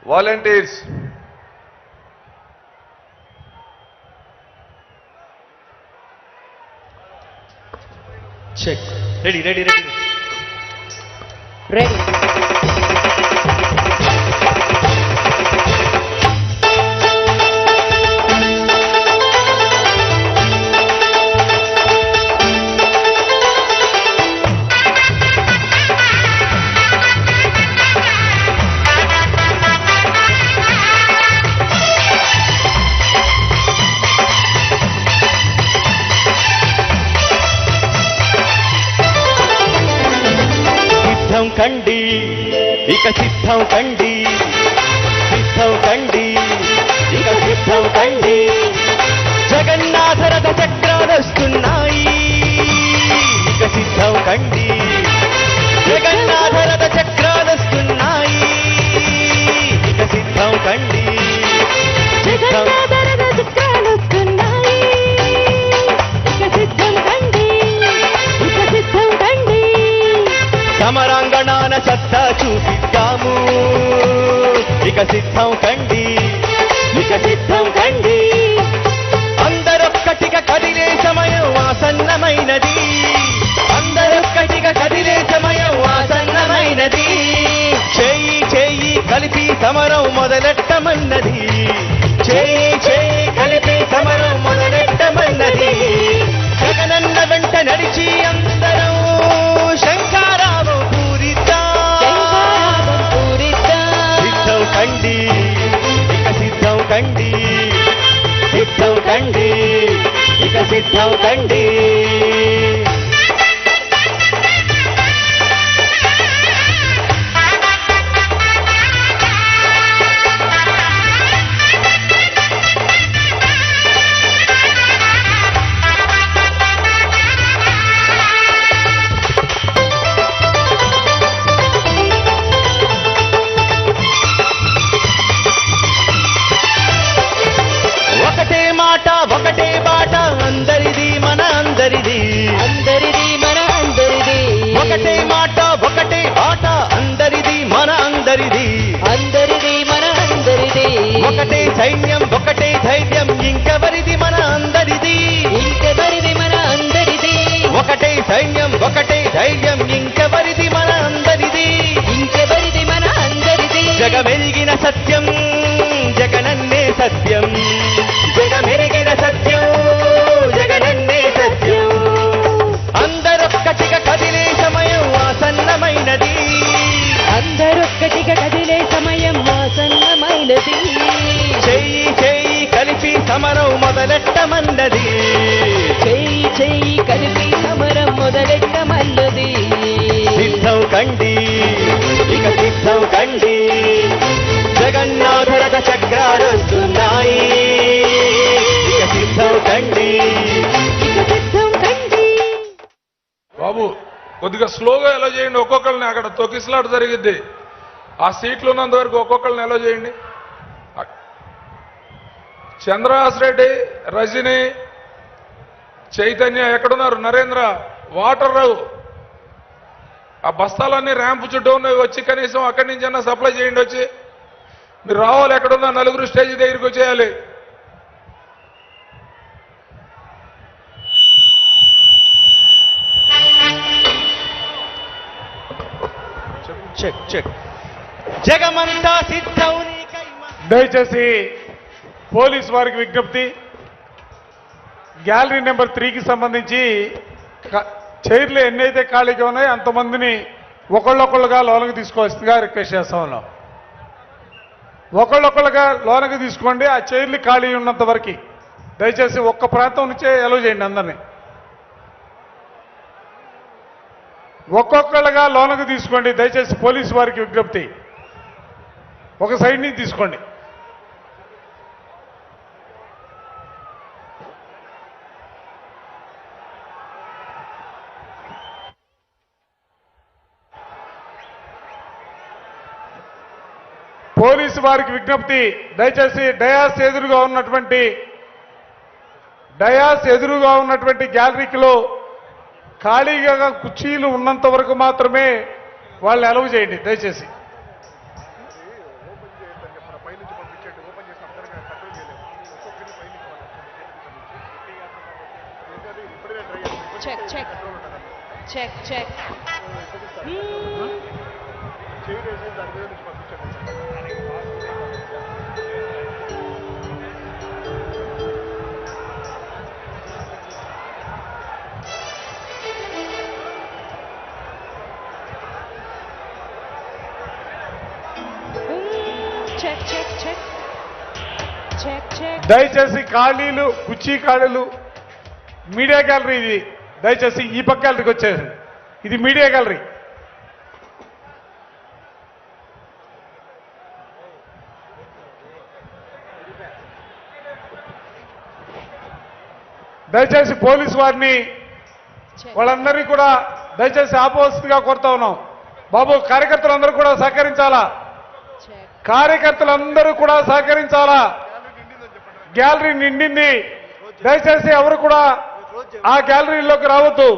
volunteers check ready ready ready ready సిద్ధం కండి ఇక సిద్ధం కండి సిద్ధం కండి ఇక సిద్ధం కండి జగన్నాథ రథ చక్రాలొస్తున్నాయి ఇక సిద్ధం కండి జగన్నాథ రథ చక్రాలొస్తున్నాయి ఇక సిద్ధం కండి సిద్ధం సమరాంగణాన సత్తా చూపిద్దాము ఇక సిద్ధం కండి ఇక సిద్ధం కండి అందరొక్కటిగా కదిలే సమయం ఆసన్నమైనది అందరొక్కటిగా కదిలే సమయం ఆసన్నమైనది చేయి చేయి కలిపి సమరం మొదలెట్టమన్నది చేయి చేయి కలిపి సమరం మొదలెట్టమన్నది జగనన్న వెంట నడిచి అందరం శంకరావం సిద్ధం కండి ఇక సిద్ధం కండి సిద్ధం కండి ఇక సిద్ధం కండి ఒకటే బాట అందరిది మన అందరిది అందరిది మన అందరిది ఒకటే మాట ఒకటే బాట అందరిది మన అందరిది అందరిది మన అందరిది ఒకటే సైన్యం ఒకటే ధైర్యం ఇంకెవరిది మన అందరిది ఇంకెవరిది మన అందరిది ఒకటే సైన్యం ఒకటే ధైర్యం ఇంకెవరిది మన అందరిది ఇంకెవరిది మన అందరిది జగమెరిగిన సత్యం జగనన్నే సత్యం జగమెరిగిన సత్యం జగనన్నే సత్యం అందరొక్కటిగా కదిలే సమయం ఆసన్నమైనది అందరొక్కటిగా కదిలే సమయం ఆసన్నమైనది చెయ్యి చెయ్యి కలిపి సమరం మొదలెట్టమన్నది చెయ్యి చెయ్యి కలిపి సమరం మొదలెట్టమన్నది సిద్ధం కండి ఇక సిద్ధం కండి జగన్నాథ రథ చక్రాలొస్తున్నాయి ఇక సిద్ధం కండి ఇక సిద్ధం కండి బాబు కొద్దిగా స్లోగా ఎలా చేయండి ఒక్కొక్కరిని అక్కడ తొక్కిసలాట జరిగిద్ది ఆ సీట్లు ఉన్నంత వరకు ఒక్కొక్కరిని ఎలా చేయండి చంద్రహాస్ రెడ్డి రజని చైతన్య ఎక్కడున్నారు నరేంద్ర వాటర్ రావు ఆ బస్తాలన్నీ ర్యాంపు చుట్టూ ఉన్నవి వచ్చి కనీసం అక్కడి నుంచి అన్నా సప్లై చేయండి వచ్చి మీరు రావాలి ఎక్కడున్నా నలుగురు స్టేజ్ దగ్గరికి వచ్చేయాలి చెక్ చెక్ జగమంతా సిద్ధం దయచేసి పోలీస్ వారికి విజ్ఞప్తి గ్యాలరీ నెంబర్ 3కి సంబంధించి చైర్లు ఎన్నైతే ఖాళీగా ఉన్నాయో అంతమందిని ఒకళ్ళొకళ్ళుగా లోనకి తీసుకోవాల్సిందిగా రిక్వెస్ట్ చేస్తా ఉన్నాం ఒకళ్ళొకళ్ళుగా లోనకి తీసుకోండి ఆ చైర్లు ఖాళీ ఉన్నంత వరకు దయచేసి ఒక్క ప్రాంతం నుంచే అలౌ చేయండి అందరినీ ఒక్కొక్కళ్ళుగా లోనకి తీసుకోండి దయచేసి పోలీసు వారికి విజ్ఞప్తి ఒక సైడ్ నుంచి తీసుకోండి పోలీసు వారికి విజ్ఞప్తి దయచేసి డయాస్ ఎదురుగా ఉన్నటువంటి గ్యాలరీలో ఖాళీగా కుర్చీలు ఉన్నంత వరకు మాత్రమే వాళ్ళు అలౌ చేయండి దయచేసి check check check check check check check దయచేసి ఖాళీలు కుర్చీ ఖాళీలు మీడియా గ్యాలరీ ఇది దయచేసి ఈ పక్క గ్యాలరీకి వచ్చేసి ఇది మీడియా గ్యాలరీ దయచేసి పోలీసు వారిని వాళ్ళందరినీ కూడా దయచేసి ఆపోజిట్గా కోరుతా ఉన్నాం బాబు కార్యకర్తలందరూ కూడా సహకరించాలా చెక్ కార్యకర్తలందరూ కూడా సహకరించాలా గ్యాలరీ నిండింది దయచేసి ఎవరు కూడా ఆ గ్యాలరీలోకి రావద్దు